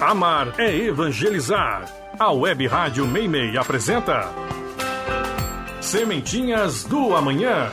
Amar é evangelizar. A Web Rádio Meimei apresenta Sementinhas do Amanhã.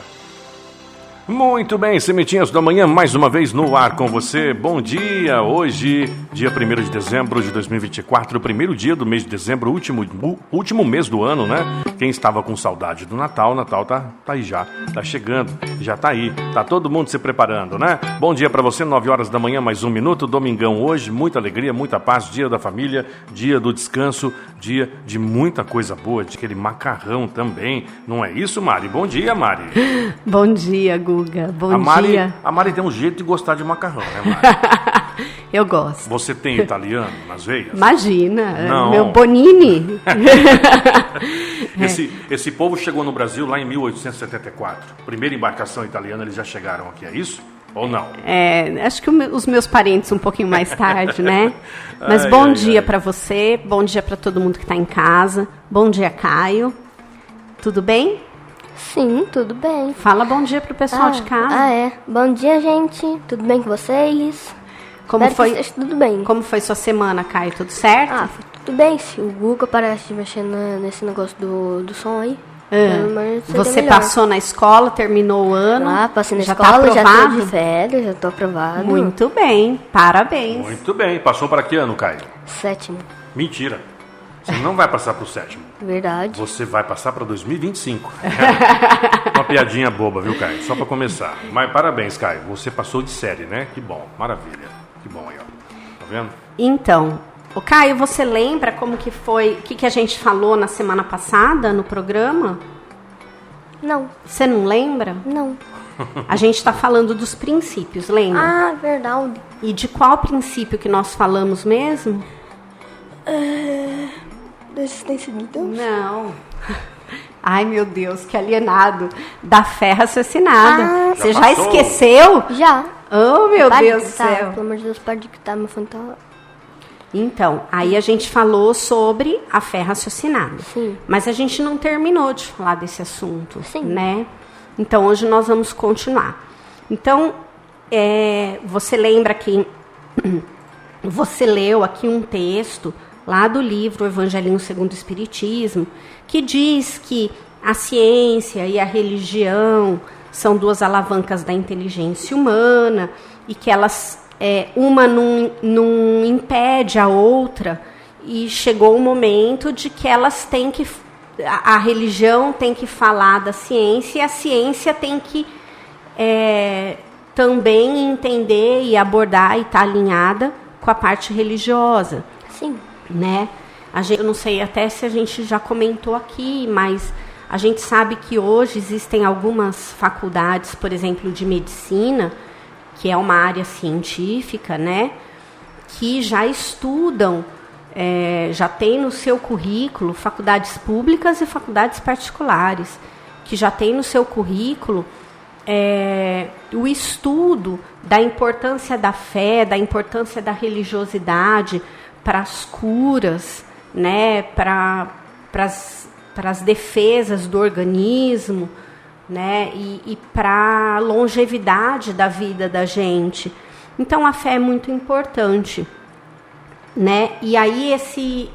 Muito bem, Sementinhas do Amanhã, mais uma vez no ar com você. Bom dia, hoje, dia 1º de dezembro de 2024, o primeiro dia do mês de dezembro, último mês do ano, né? Quem estava com saudade do Natal, o Natal tá aí já, tá chegando, já tá aí, tá todo mundo se preparando, né? Bom dia pra você, 9 horas da manhã, mais um minuto, domingão hoje, muita alegria, muita paz, dia da família, dia do descanso, dia de muita coisa boa, de aquele macarrão também, não é isso, Mari? Bom dia, Mari. Bom dia, Guga. Bom dia. A Mari tem um jeito de gostar de macarrão, né, Mari? Eu gosto. Você tem italiano nas veias? Imagina, não. Meu Bonini. Esse povo chegou no Brasil lá em 1874. Primeira embarcação italiana, eles já chegaram aqui, é isso? Ou não? Acho que os meus parentes um pouquinho mais tarde, né? Mas bom dia para você, bom dia para todo mundo que está em casa. Bom dia, Caio. Tudo bem? Sim, tudo bem. Fala bom dia pro pessoal de casa. Bom dia, gente. Tudo bem com vocês? Como foi? Tudo bem. Como foi sua semana, Caio? Tudo certo? Foi tudo bem. O Guga parece mexendo nesse negócio do som aí. Você passou na escola, terminou o ano? Passei na escola, já tô de férias, já tô aprovado. Muito bem, parabéns. Muito bem. Passou para que ano, Caio? 7º. Mentira. Você não vai passar pro 7º. Verdade. Você vai passar para 2025. Uma piadinha boba, viu, Caio? Só para começar. Mas parabéns, Caio. Você passou de série, né? Que bom. Maravilha. Que bom aí, ó. Tá vendo? Então, Caio, você lembra como que foi, o que a gente falou na semana passada no programa? Não. Você não lembra? Não. A gente está falando dos princípios, lembra? Verdade. E de qual princípio que nós falamos mesmo? Da existência de Deus? Não. Ai, meu Deus, que alienado. Da fé raciocinada. Você já esqueceu? Já. Oh, meu Deus do céu. Pelo amor de Deus, pode que tá, meu fone tá... Então, aí a gente falou sobre a fé raciocinada. Sim. Mas a gente não terminou de falar desse assunto, Sim. né? Então, hoje nós vamos continuar. Então, você lembra que você leu aqui um texto lá do livro Evangelinho segundo o Espiritismo, que diz que a ciência e a religião são duas alavancas da inteligência humana e que elas... uma não impede a outra, e chegou o momento de que elas têm que... A religião tem que falar da ciência e a ciência tem que também entender e abordar e estar alinhada com a parte religiosa. Sim. Né? Eu não sei até se a gente já comentou aqui, mas a gente sabe que hoje existem algumas faculdades, por exemplo, de medicina, que é uma área científica, né, que já estudam, já tem no seu currículo faculdades públicas e faculdades particulares, que já tem no seu currículo o estudo da importância da fé, da importância da religiosidade para as curas, né, para as defesas do organismo, né, e para a longevidade da vida da gente. Então a fé é muito importante, né? E aí esse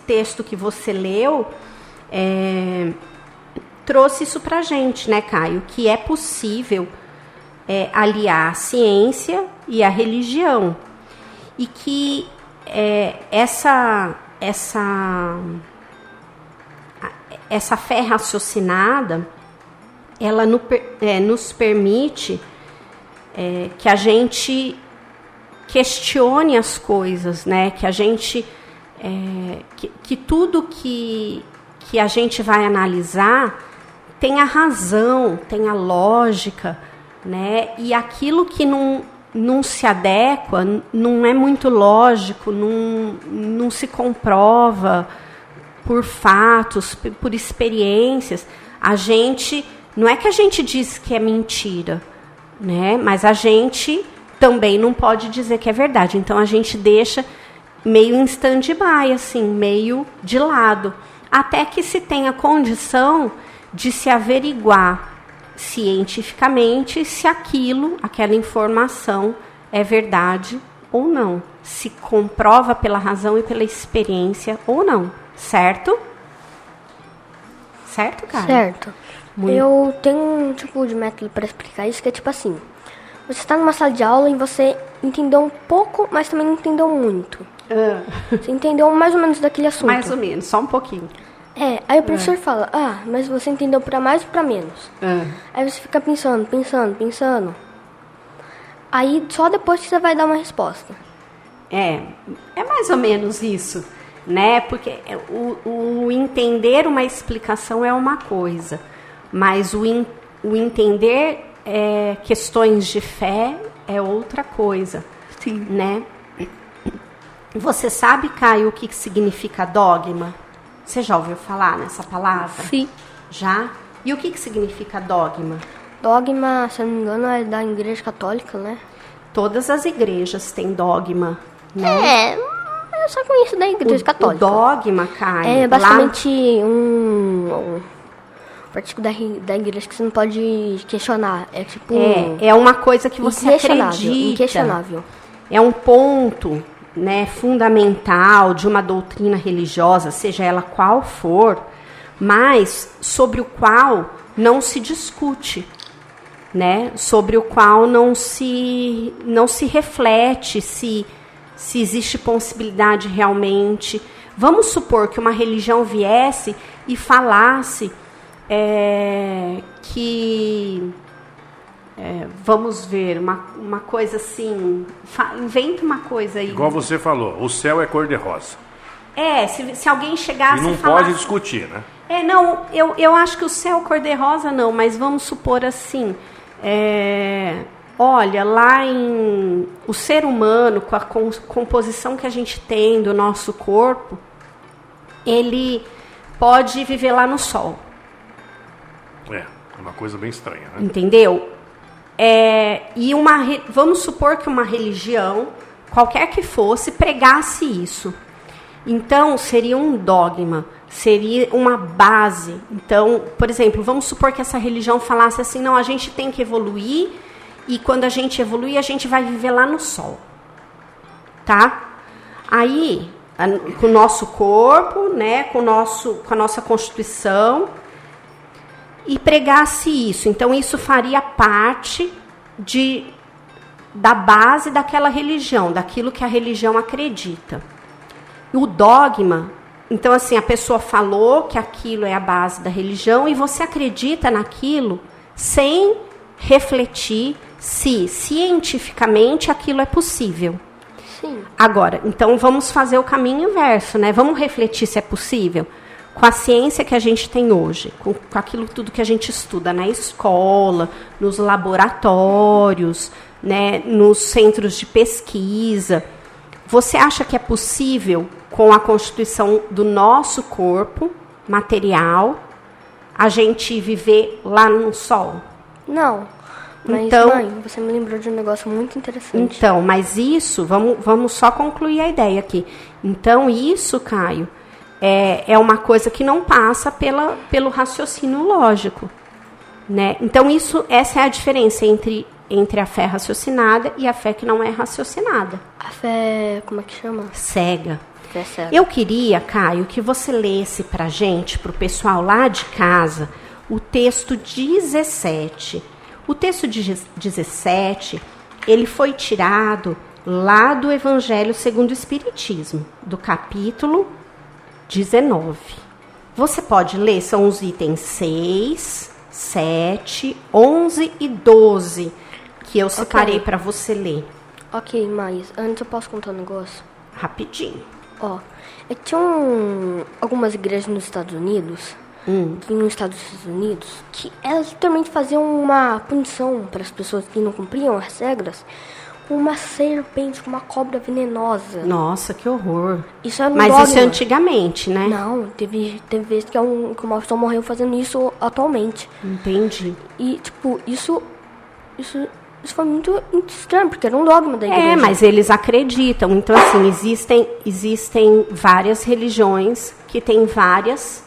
texto que você leu trouxe isso para a gente, né, Caio? Que é possível aliar a ciência e a religião, e que essa fé raciocinada, ela nos permite que a gente questione as coisas, né? Que a gente que tudo que a gente vai analisar tenha razão, tenha lógica, né? E aquilo que não se adequa, não é muito lógico, não se comprova por fatos, por experiências, não é que a gente diz que é mentira, né? Mas a gente também não pode dizer que é verdade. Então a gente deixa meio em stand-by, assim, meio de lado, até que se tenha condição de se averiguar cientificamente se aquela informação é verdade ou não, se comprova pela razão e pela experiência ou não, certo? Certo, cara? Certo. Muito. Eu tenho um tipo de método para explicar isso, que é tipo assim. Você está numa sala de aula e você entendeu um pouco, mas também não entendeu muito. Você entendeu mais ou menos daquele assunto. Mais ou menos, só um pouquinho. Aí o professor fala, mas você entendeu para mais ou para menos? Aí você fica pensando. Aí só depois que você vai dar uma resposta. É mais ou menos isso, né? Porque o entender uma explicação é uma coisa, mas o entender questões de fé é outra coisa. Sim. Né? Você sabe, Caio, o que significa dogma? Você já ouviu falar nessa palavra? Sim. Já? E o que significa dogma? Dogma, se eu não me engano, é da Igreja Católica, né? Todas as igrejas têm dogma, né? Eu só conheço da Igreja Católica. O dogma, Caio... É basicamente um artigo da igreja que você não pode questionar. É tipo... É uma coisa que você acredita. Inquestionável. É um ponto, né, fundamental de uma doutrina religiosa, seja ela qual for, mas sobre o qual não se discute, né? Sobre o qual não se reflete se existe possibilidade realmente. Vamos supor que uma religião viesse e falasse que... vamos ver, uma coisa assim... inventa uma coisa aí. Igual você falou, o céu é cor-de-rosa. Se alguém chegasse e não e falasse... pode discutir, né? Não, eu acho que o céu cor-de-rosa não, mas vamos supor assim... olha, lá o ser humano, com a composição que a gente tem do nosso corpo, ele pode viver lá no sol. É uma coisa bem estranha, né? Entendeu? Vamos supor que uma religião, qualquer que fosse, pregasse isso. Então, seria um dogma, seria uma base. Então, por exemplo, vamos supor que essa religião falasse assim, não, a gente tem que evoluir, e quando a gente evoluir, a gente vai viver lá no sol. Tá? Aí, com o nosso corpo, né, com a nossa constituição, e pregasse isso. Então, isso faria parte da base daquela religião, daquilo que a religião acredita. O dogma, então, assim, a pessoa falou que aquilo é a base da religião e você acredita naquilo sem refletir se cientificamente aquilo é possível. Sim. Agora, então, vamos fazer o caminho inverso, né? Vamos refletir se é possível. Com a ciência que a gente tem hoje, com aquilo tudo que a gente estuda na escola, nos laboratórios, né, nos centros de pesquisa, você acha que é possível, com a constituição do nosso corpo material, a gente viver lá no sol? Não. Mas, então, mãe, você me lembrou de um negócio muito interessante. Então, mas isso, vamos só concluir a ideia aqui. Então, isso, Caio, é uma coisa que não passa pelo raciocínio lógico, né? Então, essa é a diferença entre a fé raciocinada e a fé que não é raciocinada. A fé, como é que chama? Cega. Fé cega. Eu queria, Caio, que você lesse pra gente, pro pessoal lá de casa, o texto 17. O texto 17, ele foi tirado lá do Evangelho segundo o Espiritismo, do capítulo 19. Você pode ler, são os itens 6, 7, 11 e 12, que eu separei para você ler. Ok, mas antes eu posso contar um negócio? Rapidinho. É que tinha algumas igrejas nos Estados Unidos, que elas literalmente faziam uma punição para as pessoas que não cumpriam as regras, com uma serpente, uma cobra venenosa. Nossa, que horror. Isso era um Mas dogma. isso é antigamente, né? Não, teve vezes que uma pessoa morreu fazendo isso atualmente. Entendi. E, tipo, isso foi muito estranho, porque era um dogma da igreja. Mas eles acreditam. Então, assim, existem várias religiões que têm várias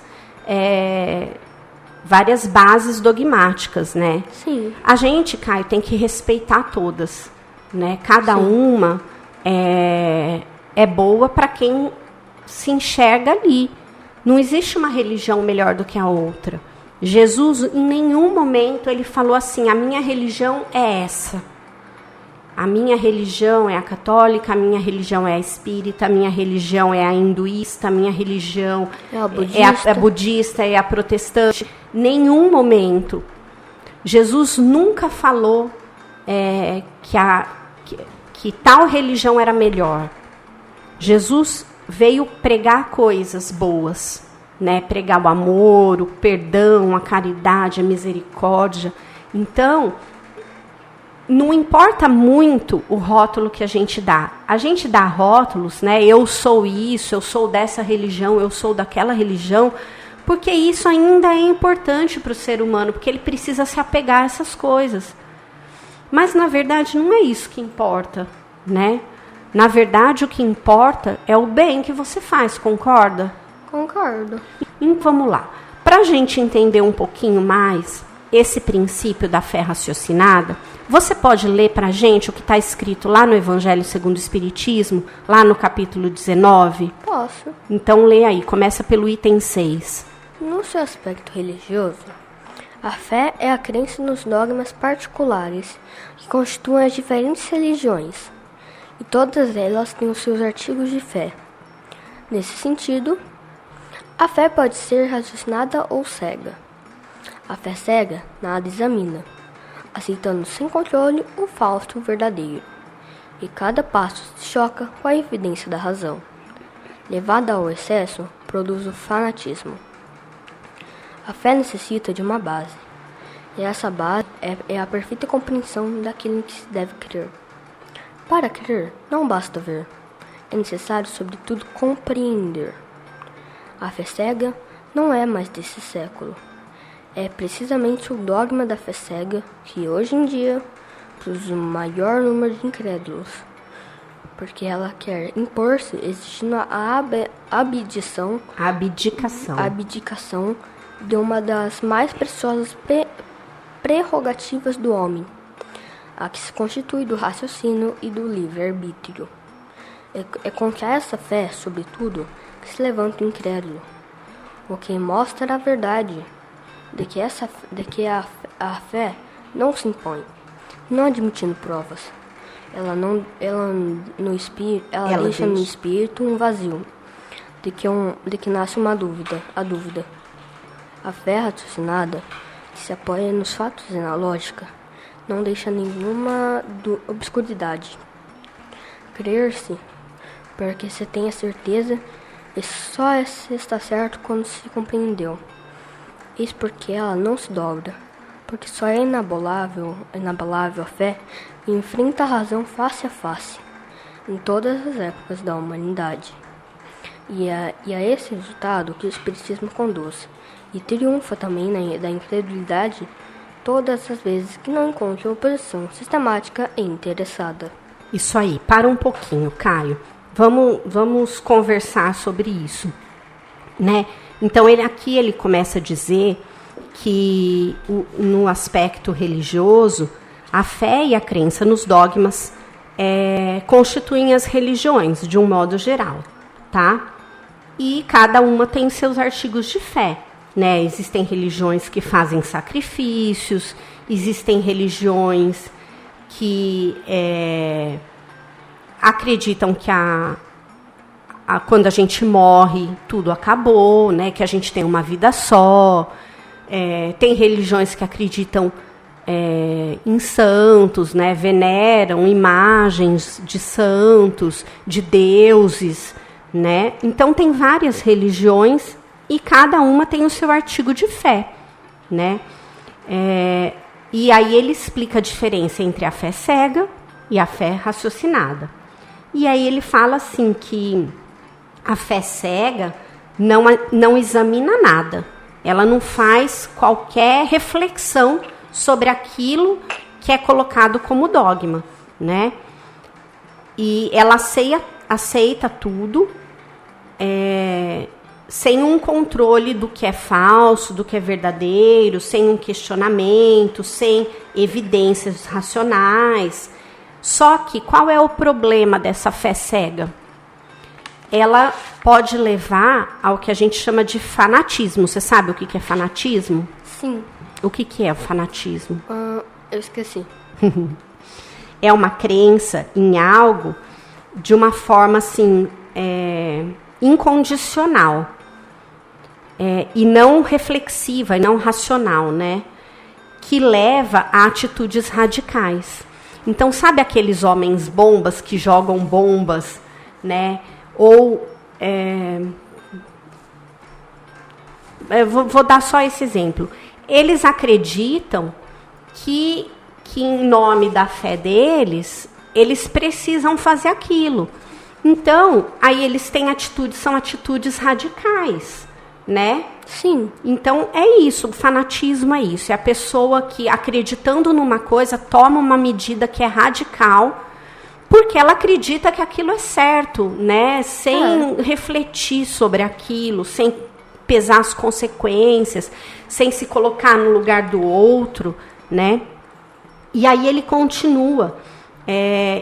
bases dogmáticas, né? Sim. A gente, Caio, tem que respeitar todas, né? Cada uma é boa para quem se enxerga ali. Não existe uma religião melhor do que a outra. Jesus, em nenhum momento, ele falou assim, a minha religião é essa. A minha religião é a católica, a minha religião é a espírita, a minha religião é a hinduísta, a minha religião é a budista, é a protestante. Nenhum momento. Jesus nunca falou que tal religião era melhor. Jesus veio pregar coisas boas, né? Pregar o amor, o perdão, a caridade, a misericórdia. Então, não importa muito o rótulo que a gente dá. A gente dá rótulos, né? Eu sou isso, eu sou dessa religião, eu sou daquela religião, porque isso ainda é importante para o ser humano, porque ele precisa se apegar a essas coisas. Mas, na verdade, não é isso que importa, né? Na verdade, o que importa é o bem que você faz, concorda? Concordo. Então, vamos lá. Para a gente entender um pouquinho mais esse princípio da fé raciocinada, você pode ler para a gente o que está escrito lá no Evangelho segundo o Espiritismo, lá no capítulo 19? Posso. Então, lê aí. Começa pelo item 6. No seu aspecto religioso, a fé é a crença nos dogmas particulares que constituem as diferentes religiões, e todas elas têm os seus artigos de fé. Nesse sentido, a fé pode ser raciocinada ou cega. A fé cega nada examina, aceitando sem controle o falso e o verdadeiro, e cada passo se choca com a evidência da razão. Levada ao excesso, produz o fanatismo. A fé necessita de uma base, e essa base é a perfeita compreensão daquilo em que se deve crer. Para crer, não basta ver, é necessário, sobretudo, compreender. A fé cega não é mais desse século. É precisamente o dogma da fé cega que, hoje em dia, produz o maior número de incrédulos, porque ela quer impor-se, exigindo a abdicação de uma das mais preciosas prerrogativas do homem, a que se constitui do raciocínio e do livre-arbítrio. É contra essa fé, sobretudo, que se levanta o incrédulo, o que mostra a verdade de que a fé não se impõe, não admitindo provas. Ela deixa no espírito um vazio, de que nasce uma dúvida, a dúvida. A fé raciocinada, que se apoia nos fatos e na lógica, não deixa nenhuma obscuridade. Crer-se, porque se tem a certeza, e só se está certo quando se compreendeu. Isso porque ela não se dobra, porque só é inabalável a fé e enfrenta a razão face a face, em todas as épocas da humanidade. E é esse resultado que o Espiritismo conduz, e triunfa também da incredulidade todas as vezes que não encontra oposição sistemática e interessada. Isso aí, para um pouquinho, Caio. Vamos conversar sobre isso, né? Então, ele começa a dizer que no aspecto religioso, a fé e a crença nos dogmas constituem as religiões, de um modo geral, tá? E cada uma tem seus artigos de fé, né? Existem religiões que fazem sacrifícios, existem religiões que acreditam que quando a gente morre, tudo acabou, né? Que a gente tem uma vida só. Tem religiões que acreditam em santos, né? Veneram imagens de santos, de deuses, né? Então, tem várias religiões e cada uma tem o seu artigo de fé, né? E aí ele explica a diferença entre a fé cega e a fé raciocinada. E aí ele fala assim que a fé cega não examina nada. Ela não faz qualquer reflexão sobre aquilo que é colocado como dogma, né? E ela aceita tudo sem um controle do que é falso, do que é verdadeiro, sem um questionamento, sem evidências racionais. Só que qual é o problema dessa fé cega? Ela pode levar ao que a gente chama de fanatismo. Você sabe o que é fanatismo? Sim. O que é o fanatismo? Eu esqueci. É uma crença em algo de uma forma assim, incondicional. E não reflexiva, e não racional, né? Que leva a atitudes radicais. Então, sabe aqueles homens bombas que jogam bombas, né? Ou, vou dar só esse exemplo. Eles acreditam que em nome da fé deles, eles precisam fazer aquilo. Então, aí eles têm são atitudes radicais, né? Sim. Então, é isso, o fanatismo é isso. É a pessoa que, acreditando numa coisa, toma uma medida que é radical, porque ela acredita que aquilo é certo, né? Sem refletir sobre aquilo, sem pesar as consequências, sem se colocar no lugar do outro, né? E aí ele continua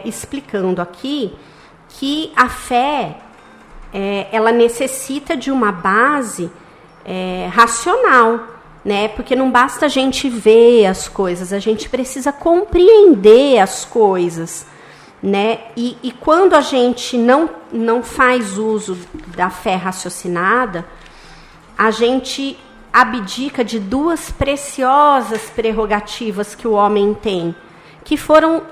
explicando aqui que a fé, ela necessita de uma base racional, né? Porque não basta a gente ver as coisas, a gente precisa compreender as coisas, né? E quando a gente não faz uso da fé raciocinada, a gente abdica de duas preciosas prerrogativas que o homem tem, que foram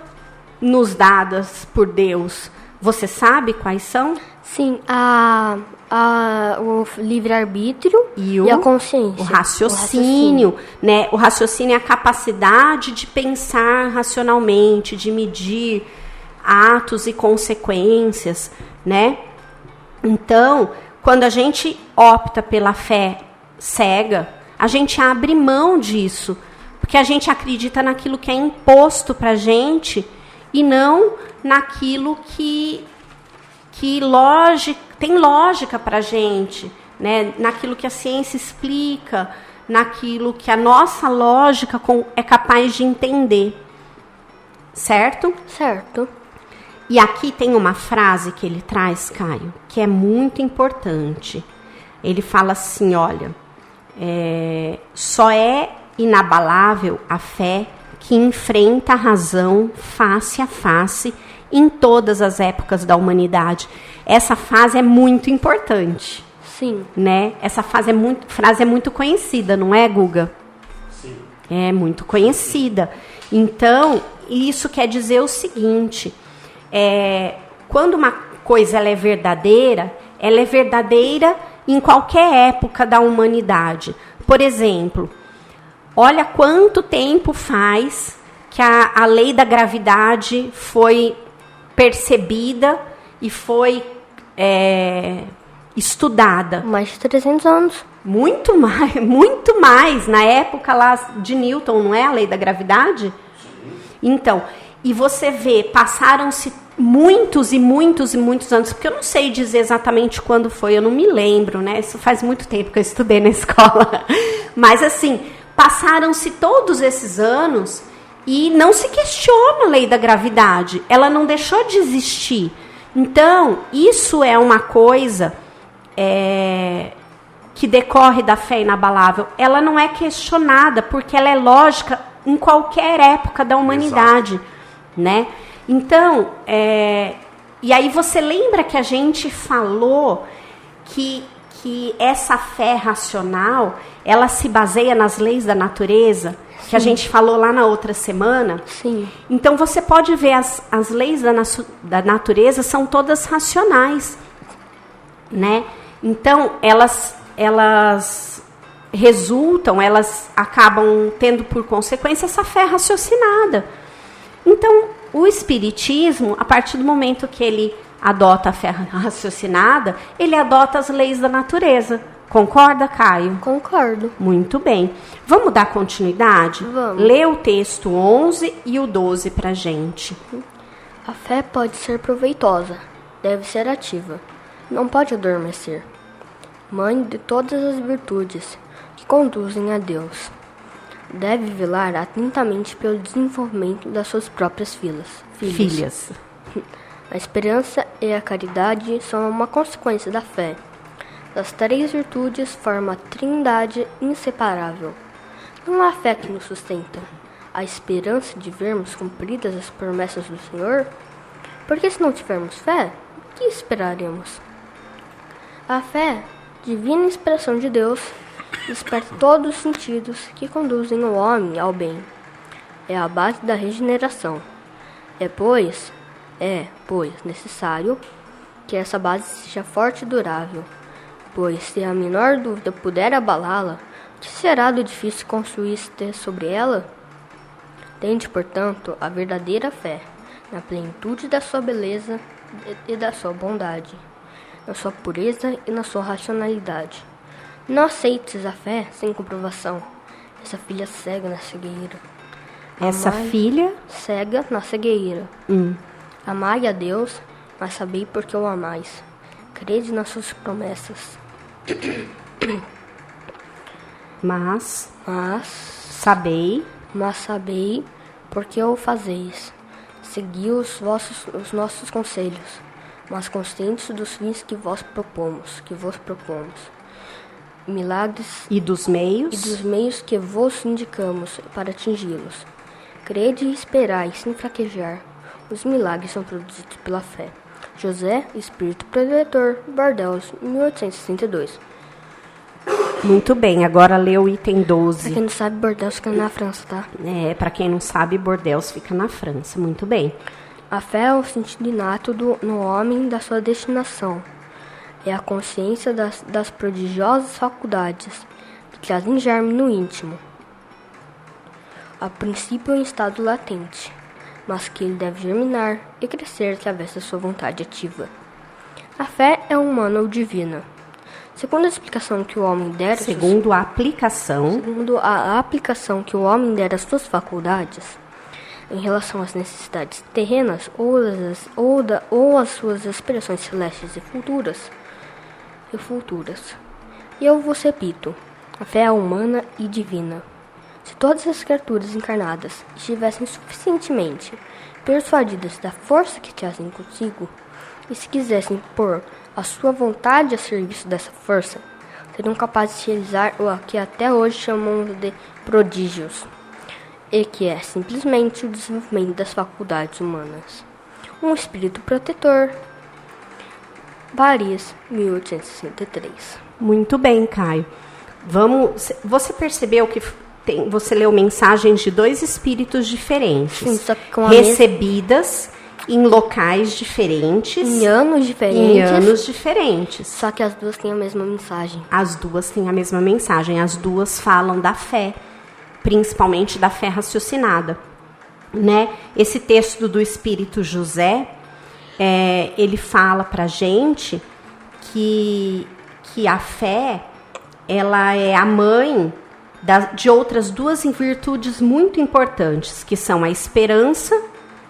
nos dadas por Deus. Você sabe quais são? Sim, o livre-arbítrio e a consciência. O raciocínio, né? O raciocínio é a capacidade de pensar racionalmente, de medir atos e consequências, né? Então, quando a gente opta pela fé cega, a gente abre mão disso, porque a gente acredita naquilo que é imposto pra gente e não naquilo que tem lógica pra gente, né? Naquilo que a ciência explica, naquilo que a nossa lógica é capaz de entender. Certo? Certo. E aqui tem uma frase que ele traz, Caio, que é muito importante. Ele fala assim, olha, só é inabalável a fé que enfrenta a razão face a face em todas as épocas da humanidade. Essa frase é muito importante. Sim. Né? Essa frase é muito conhecida, não é, Guga? Sim. É muito conhecida. Então, isso quer dizer o seguinte, quando uma coisa ela é verdadeira em qualquer época da humanidade. Por exemplo, olha quanto tempo faz que a lei da gravidade foi percebida e foi estudada. Mais de 300 anos. Muito mais. Na época lá de Newton, não é a lei da gravidade? Então, e você vê, passaram-se muitos e muitos e muitos anos, porque eu não sei dizer exatamente quando foi, eu não me lembro, né? Isso faz muito tempo que eu estudei na escola. Mas assim, passaram-se todos esses anos e não se questiona a lei da gravidade. Ela não deixou de existir. Então, isso é uma coisa que decorre da fé inabalável. Ela não é questionada, porque ela é lógica em qualquer época da humanidade. Exato. Né? Então, e aí você lembra que a gente falou que essa fé racional, ela se baseia nas leis da natureza? Sim. Que a gente falou lá na outra semana? Sim. Então você pode ver as leis da natureza são todas racionais, né? Então elas resultam, elas acabam tendo por consequência essa fé raciocinada. Então, o espiritismo, a partir do momento que ele adota a fé raciocinada, ele adota as leis da natureza. Concorda, Caio? Concordo. Muito bem. Vamos dar continuidade? Vamos. Lê o texto 11 e o 12 pra gente. A fé pode ser proveitosa, deve ser ativa, não pode adormecer. Mãe de todas as virtudes que conduzem a Deus. deve velar atentamente pelo desenvolvimento das suas próprias filhas. A esperança e a caridade são uma consequência da fé. As 3 virtudes formam a trindade inseparável. Não há fé que nos sustenta a esperança de vermos cumpridas as promessas do Senhor? Porque se não tivermos fé, o que esperaremos? A fé, divina inspiração de Deus, desperta todos os sentidos que conduzem o homem ao bem. É a base da regeneração. É, pois, necessário que essa base seja forte e durável, pois se a menor dúvida puder abalá-la, o que será do edifício construído sobre ela? Tende, portanto, a verdadeira fé, na plenitude da sua beleza e da sua bondade, na sua pureza e na sua racionalidade. Não aceites a fé sem comprovação, essa filha cega na cegueira. Filha? Cega na cegueira. Amai a Deus, mas sabei porque o amais. Crede nas suas promessas. Mas sabei porque o fazeis. Segui os nossos conselhos, mas conscientes dos fins que vos propomos. Milagres e dos meios que vos indicamos para atingi-los. Crede e esperai sem fraquejar. Os milagres são produzidos pela fé. José, Espírito Protetor, Bordeaux, 1862. Muito bem, agora lê o item 12. Pra quem não sabe, Bordeaux fica na França, tá? Pra quem não sabe, Bordeaux fica na França. Muito bem. A fé é o sentido inato no homem da sua destinação. É a consciência das prodigiosas faculdades que trazem germe no íntimo. A princípio em estado latente, mas que ele deve germinar e crescer através da sua vontade ativa. A fé é humana ou divina. Segundo a explicação que o homem der... Segundo a aplicação que o homem der às suas faculdades, em relação às necessidades terrenas ou às suas aspirações celestes e futuras. E eu vos repito, a fé é humana e divina. Se todas as criaturas encarnadas estivessem suficientemente persuadidas da força que trazem consigo, e se quisessem pôr a sua vontade a serviço dessa força, seriam capazes de realizar o que até hoje chamamos de prodígios, e que é simplesmente o desenvolvimento das faculdades humanas. Um espírito protetor. Paris, 1863. Muito bem, Caio. Você percebeu que você leu mensagens de 2 espíritos diferentes, sim, só que com recebidas em locais diferentes, em anos diferentes. Só que as 2 têm a mesma mensagem. As 2 têm a mesma mensagem. As 2 falam da fé, principalmente da fé raciocinada, né? Esse texto do Espírito José, ele fala pra gente que a fé, ela é a mãe de outras 2 virtudes muito importantes, que são a esperança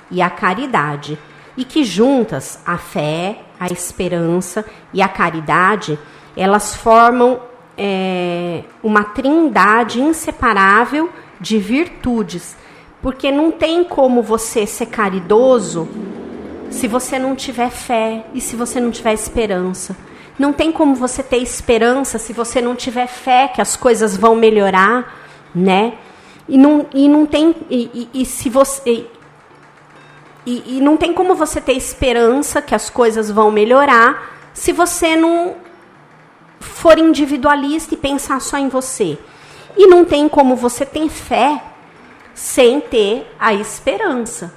e a caridade, e que juntas, a fé, a esperança e a caridade, elas formam uma trindade inseparável de virtudes, porque não tem como você ser caridoso se você não tiver fé e se você não tiver esperança. Não tem como você ter esperança se você não tiver fé que as coisas vão melhorar, né? E não tem como você ter esperança que as coisas vão melhorar se você não for individualista e pensar só em você. E não tem como você ter fé sem ter a esperança,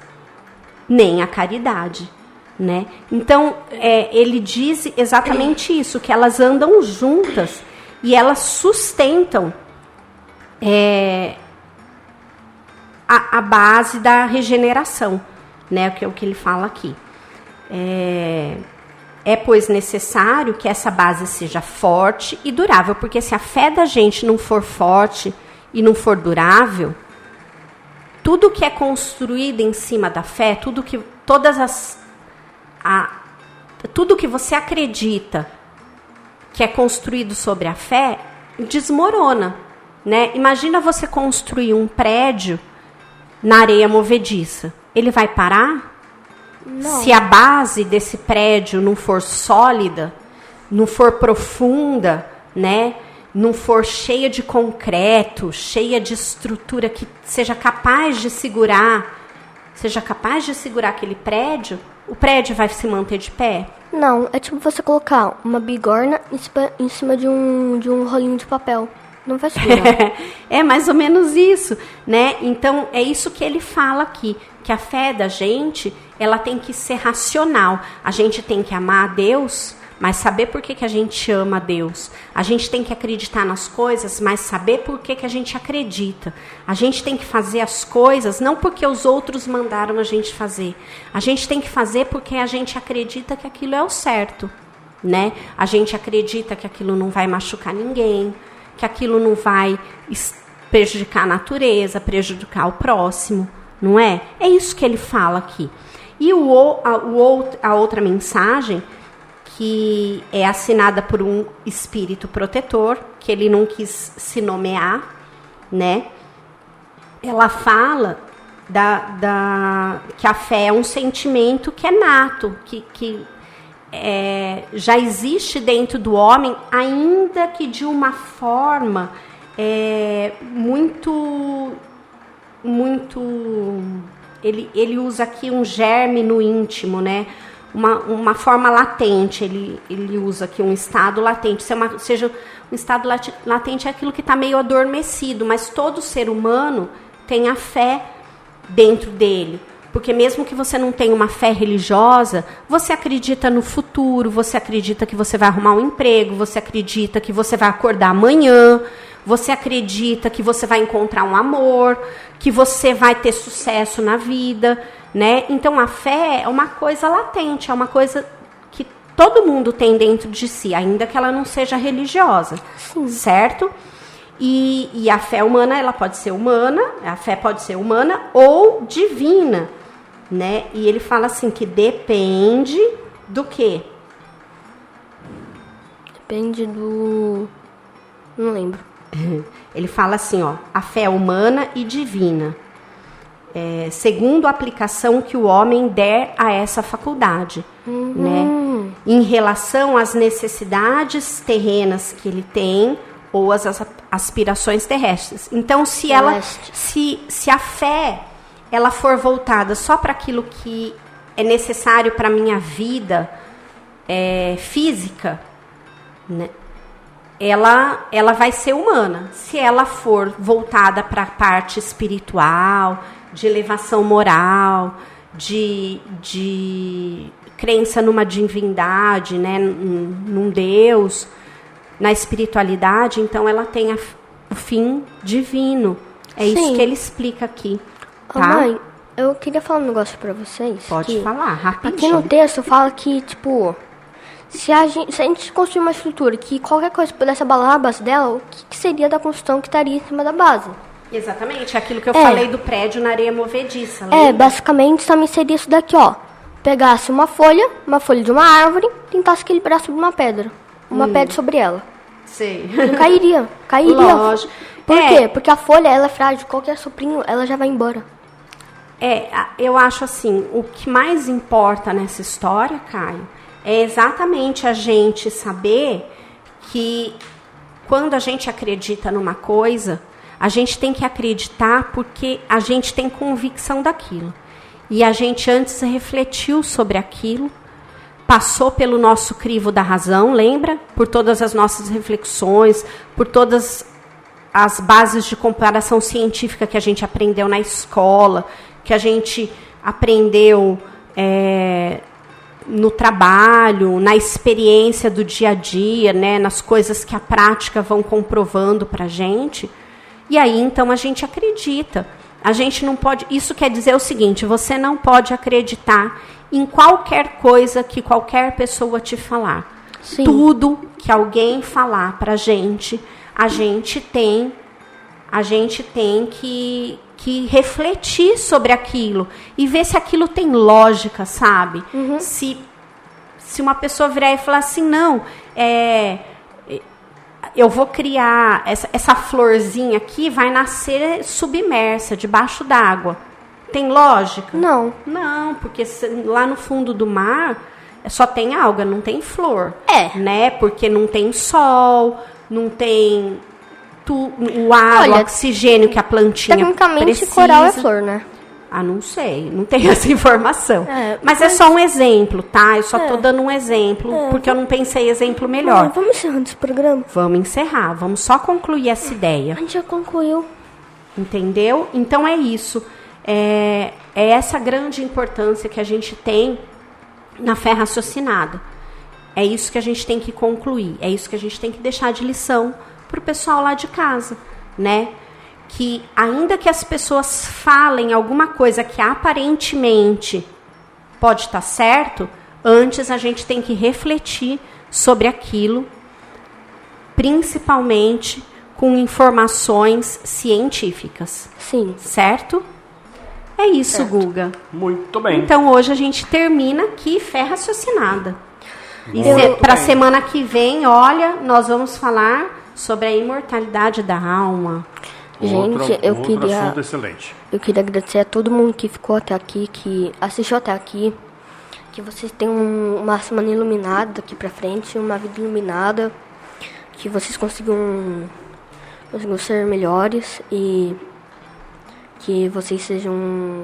nem a caridade, né? Então, ele diz exatamente isso, que elas andam juntas e elas sustentam a base da regeneração, né? Que é o que ele fala aqui. Pois, necessário que essa base seja forte e durável, porque se a fé da gente não for forte e não for durável, tudo que é construído em cima da fé, tudo que você acredita que é construído sobre a fé, desmorona, né? Imagina você construir um prédio na areia movediça. Ele vai parar? Não. Se a base desse prédio não for sólida, não for profunda, né? Não for cheia de concreto, cheia de estrutura que seja capaz de segurar aquele prédio, o prédio vai se manter de pé? Não, é tipo você colocar uma bigorna em cima de um rolinho de papel. Não vai segurar. É mais ou menos isso, né? Então, é isso que ele fala aqui, que a fé da gente, ela tem que ser racional. A gente tem que amar a Deus, mas saber por que a gente ama a Deus. A gente tem que acreditar nas coisas, mas saber por que a gente acredita. A gente tem que fazer as coisas não porque os outros mandaram a gente fazer. A gente tem que fazer porque a gente acredita que aquilo é o certo, né? A gente acredita que aquilo não vai machucar ninguém, que aquilo não vai prejudicar a natureza, prejudicar o próximo, não é? É isso que ele fala aqui. E a outra mensagem, que é assinada por um espírito protetor, que ele não quis se nomear, né? Ela fala que a fé é um sentimento que é nato, que já existe dentro do homem, ainda que de uma forma muito... Ele usa aqui um germe no íntimo, né? Uma forma latente, ele usa aqui um estado latente. Seja um estado latente é aquilo que está meio adormecido, mas todo ser humano tem a fé dentro dele. Porque mesmo que você não tenha uma fé religiosa, você acredita no futuro, você acredita que você vai arrumar um emprego, você acredita que você vai acordar amanhã, você acredita que você vai encontrar um amor, que você vai ter sucesso na vida, né? Então a fé é uma coisa latente, é uma coisa que todo mundo tem dentro de si, ainda que ela não seja religiosa. Sim. Certo? E a fé humana, ela pode ser humana, a fé pode ser humana ou divina, né? E ele fala assim que depende do quê? Depende do... Não lembro. Ele fala assim, ó, a fé humana e divina, segundo a aplicação que o homem der a essa faculdade, né? Em relação às necessidades terrenas que ele tem ou às aspirações terrestres. Então, se a fé ela for voltada só para aquilo que é necessário para a minha vida física, né? Ela vai ser humana. Se ela for voltada para a parte espiritual, de elevação moral, de crença numa divindade, né, num Deus, na espiritualidade, então ela tem o fim divino. É Sim. Isso que ele explica aqui. Tá? Mãe, eu queria falar um negócio pra vocês. Pode falar, rapidinho. Aqui no texto fala que, tipo... Se a gente construir uma estrutura que qualquer coisa pudesse abalar a base dela, o que seria da construção que estaria em cima da base? Exatamente, aquilo que eu falei do prédio na areia movediça. Lembra? Basicamente também seria isso daqui, ó. Pegasse uma folha de uma árvore, tentasse equilibrar sobre uma pedra. Uma pedra sobre ela. Sei. Não cairia. Lógico. Por quê? Porque a folha, ela é frágil, qualquer soprinho, ela já vai embora. Eu acho assim, o que mais importa nessa história, Caio, é exatamente a gente saber que quando a gente acredita numa coisa, a gente tem que acreditar porque a gente tem convicção daquilo. E a gente antes refletiu sobre aquilo, passou pelo nosso crivo da razão, lembra? Por todas as nossas reflexões, por todas as bases de comparação científica que a gente aprendeu na escola, que a gente aprendeu no trabalho, na experiência do dia a dia, né, nas coisas que a prática vão comprovando para a gente. E aí, então, a gente acredita. A gente não pode... Isso quer dizer o seguinte, você não pode acreditar em qualquer coisa que qualquer pessoa te falar. Sim. Tudo que alguém falar para a gente tem que refletir sobre aquilo e ver se aquilo tem lógica, sabe? Uhum. Se uma pessoa virar e falar assim, não, eu vou criar, essa florzinha aqui vai nascer submersa, debaixo d'água. Tem lógica? Não. Não, porque lá no fundo do mar só tem alga, não tem flor. Né? Porque não tem sol, não tem o ar, o oxigênio que a plantinha tecnicamente, precisa. Coral é flor, né? Ah, não sei, não tenho essa informação. Mas é só um exemplo, tá? Eu só tô dando um exemplo, porque eu não pensei exemplo melhor. Vamos encerrando esse programa? Vamos encerrar, vamos só concluir essa ideia. A gente já concluiu. Entendeu? Então é isso. É essa grande importância que a gente tem na fé raciocinada. É isso que a gente tem que concluir. É isso que a gente tem que deixar de lição pro pessoal lá de casa, né? Que ainda que as pessoas falem alguma coisa que aparentemente pode estar certo, antes a gente tem que refletir sobre aquilo, principalmente com informações científicas. Sim. Certo? É isso, Guga. Muito bem. Então hoje a gente termina aqui fé raciocinada. E para a semana que vem, olha, nós vamos falar sobre a imortalidade da alma. Gente, outro assunto excelente. Eu queria agradecer a todo mundo que ficou até aqui, que assistiu até aqui, que vocês tenham uma semana iluminada daqui pra frente, uma vida iluminada, que vocês consigam ser melhores e que vocês sejam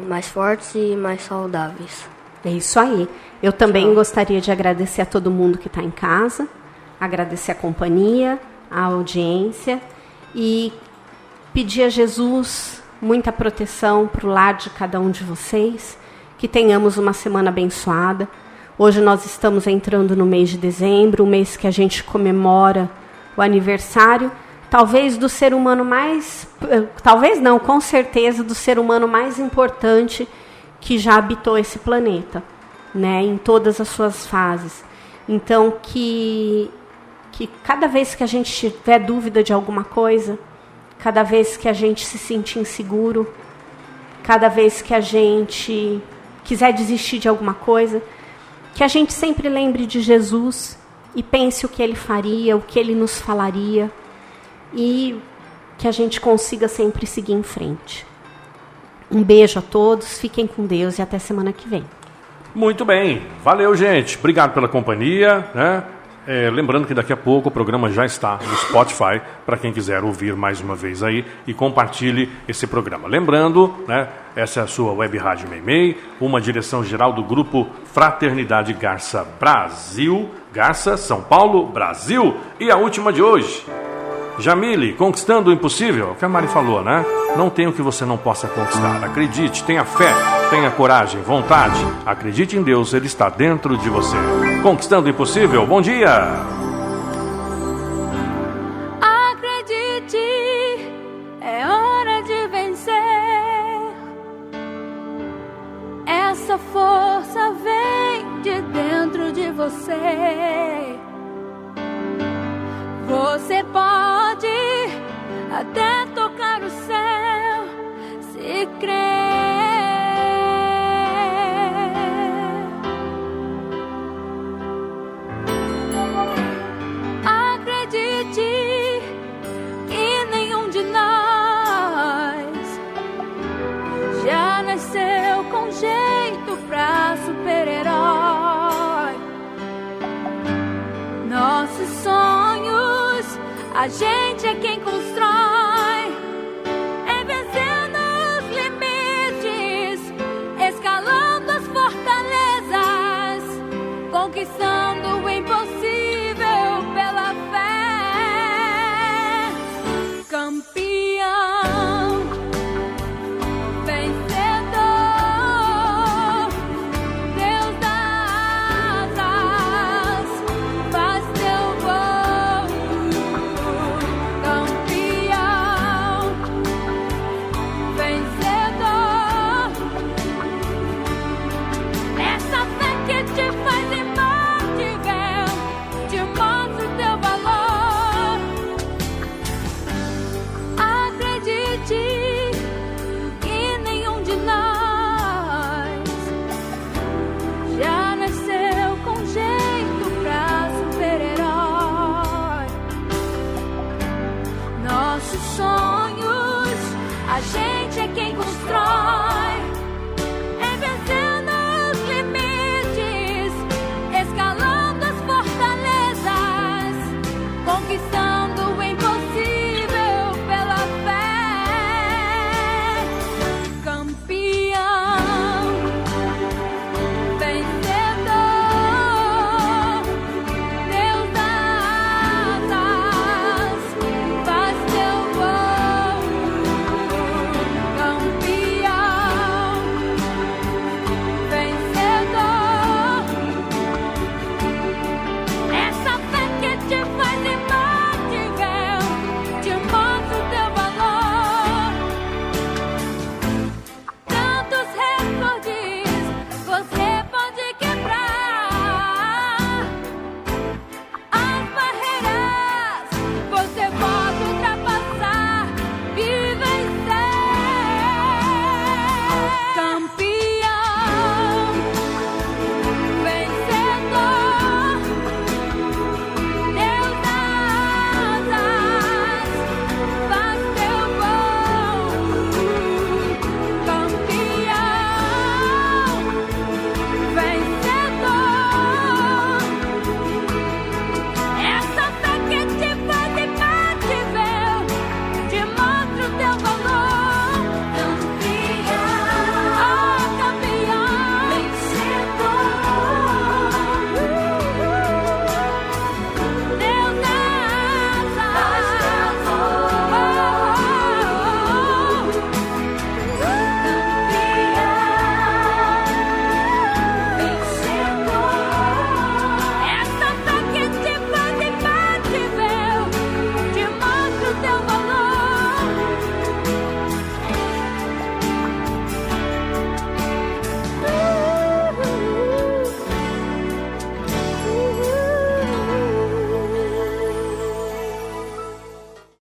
mais fortes e mais saudáveis. É isso aí. Eu também gostaria de agradecer a todo mundo que está em casa, agradecer a companhia, a audiência e pedir a Jesus muita proteção para o lar de cada um de vocês, que tenhamos uma semana abençoada. Hoje nós estamos entrando no mês de dezembro, o mês que a gente comemora o aniversário, talvez do ser humano mais... Talvez não, com certeza, do ser humano mais importante que já habitou esse planeta, né, em todas as suas fases. Então, que cada vez que a gente tiver dúvida de alguma coisa, cada vez que a gente se sentir inseguro, cada vez que a gente quiser desistir de alguma coisa, que a gente sempre lembre de Jesus e pense o que ele faria, o que ele nos falaria e que a gente consiga sempre seguir em frente. Um beijo a todos, fiquem com Deus e até semana que vem. Muito bem, valeu, gente. Obrigado pela companhia, né? Lembrando que daqui a pouco o programa já está no Spotify, para quem quiser ouvir mais uma vez aí, e compartilhe esse programa. Lembrando, né, essa é a sua Web Rádio Meimei, uma direção geral do grupo Fraternidade Garça Brasil, Garça, São Paulo, Brasil. E a última de hoje, Jamile, conquistando o impossível, é o que a Mari falou, né? Não tem o que você não possa conquistar. Acredite, tenha fé, tenha coragem, vontade. Acredite em Deus, Ele está dentro de você. Conquistando o impossível, bom dia! Acredite, é hora de vencer. Essa força vem de dentro de você. Você pode até tocar o céu se crer. Acredite que nenhum de nós já nasceu com jeito pra super-herói. Nossos sonhos a gente é quem constrói.